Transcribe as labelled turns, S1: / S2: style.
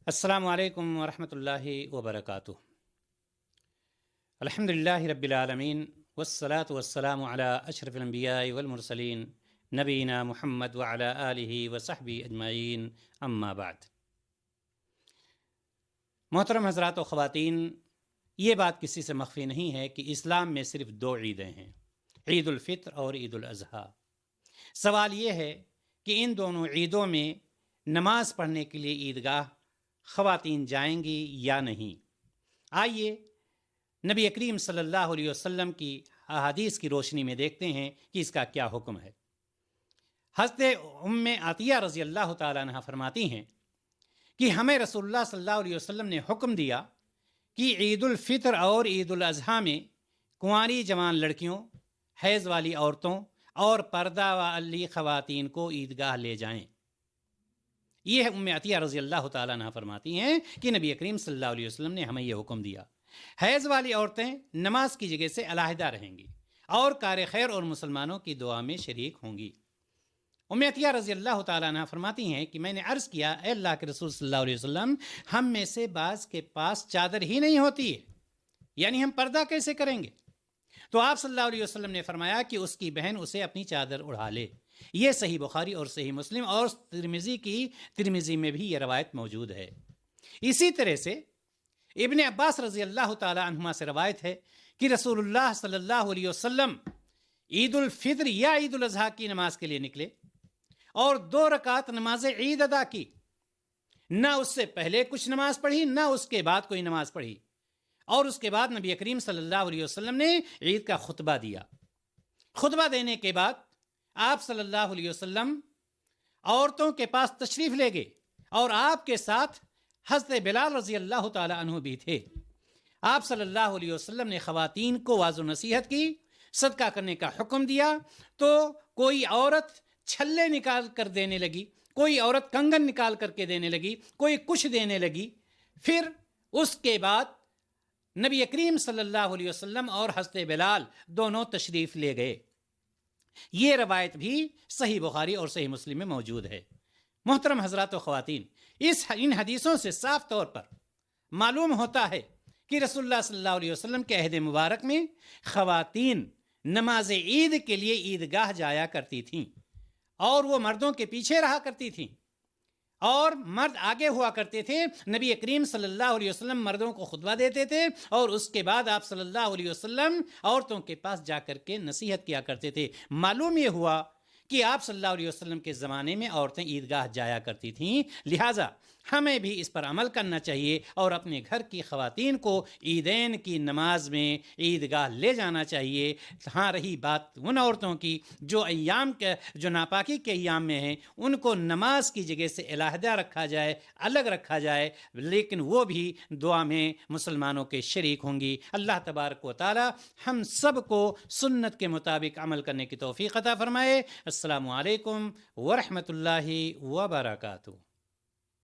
S1: السلام علیکم ورحمۃ اللہ وبرکاتہ۔ الحمدللہ رب العالمین والصلاة والسلام علی اشرف الانبیاء والمرسلین نبینا محمد وعلی آلہ وصحبہ اجمعین، اما بعد۔ محترم حضرات و خواتین، یہ بات کسی سے مخفی نہیں ہے کہ اسلام میں صرف دو عیدیں ہیں، عید الفطر اور عید الاضحیٰ۔ سوال یہ ہے کہ ان دونوں عیدوں میں نماز پڑھنے کے لیے عیدگاہ خواتین جائیں گی یا نہیں؟ آئیے نبی کریم صلی اللہ علیہ وسلم کی احادیث کی روشنی میں دیکھتے ہیں کہ اس کا کیا حکم ہے۔ حضرت ام عطیہ رضی اللہ تعالیٰ عنہ فرماتی ہیں کہ ہمیں رسول اللہ صلی اللہ علیہ وسلم نے حکم دیا کہ عید الفطر اور عید الاضحیٰ میں کنواری جوان لڑکیوں، حیض والی عورتوں اور پردہ والی خواتین کو عیدگاہ لے جائیں۔ یہ ام عطیہ رضی اللہ تعالیٰ عنہ فرماتی ہیں کہ نبی کریم صلی اللہ علیہ وسلم نے ہمیں یہ حکم دیا۔ حیض والی عورتیں نماز کی جگہ سے علیحدہ رہیں گی اور کار خیر اور مسلمانوں کی دعا میں شریک ہوں گی۔ ام عطیہ رضی اللہ تعالیٰ عنہ فرماتی ہیں کہ میں نے عرض کیا، اے اللہ کے رسول صلی اللہ علیہ وسلم، ہم میں سے بعض کے پاس چادر ہی نہیں ہوتی ہے، یعنی ہم پردہ کیسے کریں گے؟ تو آپ صلی اللہ علیہ وسلم نے فرمایا کہ اس کی بہن اسے اپنی چادر اڑا لے۔ یہ صحیح بخاری اور صحیح مسلم اور ترمذی میں بھی یہ روایت موجود ہے۔ اسی طرح سے ابن عباس رضی اللہ تعالی عنہما سے روایت ہے کہ رسول اللہ صلی اللہ علیہ وسلم عید الفطر یا عید الاضحیٰ کی نماز کے لیے نکلے اور 2 رکعت نماز عید ادا کی۔ نہ اس سے پہلے کچھ نماز پڑھی، نہ اس کے بعد کوئی نماز پڑھی، اور اس کے بعد نبی کریم صلی اللہ علیہ وسلم نے عید کا خطبہ دیا۔ خطبہ دینے کے بعد آپ صلی اللہ علیہ وسلم عورتوں کے پاس تشریف لے گئے اور آپ کے ساتھ حضرت بلال رضی اللہ تعالی عنہ بھی تھے۔ آپ صلی اللہ علیہ وسلم نے خواتین کو واعظ و نصیحت کی، صدقہ کرنے کا حکم دیا، تو کوئی عورت چھلے نکال کر دینے لگی، کوئی عورت کنگن نکال کر کے دینے لگی، کوئی کچھ دینے لگی۔ پھر اس کے بعد نبی کریم صلی اللہ علیہ وسلم اور حضرت بلال دونوں تشریف لے گئے۔ یہ روایت بھی صحیح بخاری اور صحیح مسلم میں موجود ہے۔ محترم حضرات و خواتین، ان حدیثوں سے صاف طور پر معلوم ہوتا ہے کہ رسول اللہ صلی اللہ علیہ وسلم کے عہد مبارک میں خواتین نماز عید کے لیے عیدگاہ جایا کرتی تھیں، اور وہ مردوں کے پیچھے رہا کرتی تھیں، اور مرد آگے ہوا کرتے تھے۔ نبی کریم صلی اللہ علیہ وسلم مردوں کو خطبہ دیتے تھے، اور اس کے بعد آپ صلی اللہ علیہ وسلم عورتوں کے پاس جا کر کے نصیحت کیا کرتے تھے۔ معلوم یہ ہوا کہ آپ صلی اللہ علیہ وسلم کے زمانے میں عورتیں عیدگاہ جایا کرتی تھیں، لہٰذا ہمیں بھی اس پر عمل کرنا چاہیے اور اپنے گھر کی خواتین کو عیدین کی نماز میں عیدگاہ لے جانا چاہیے۔ ہاں، رہی بات ان عورتوں کی جو ناپاکی کے ایام میں ہیں، ان کو نماز کی جگہ سے علیحدہ رکھا جائے، الگ رکھا جائے، لیکن وہ بھی دعا میں مسلمانوں کے شریک ہوں گی۔ اللہ تبارک و تعالی ہم سب کو سنت کے مطابق عمل کرنے کی توفیق عطا فرمائے۔ السلام علیکم ورحمۃ اللہ وبرکاتہ۔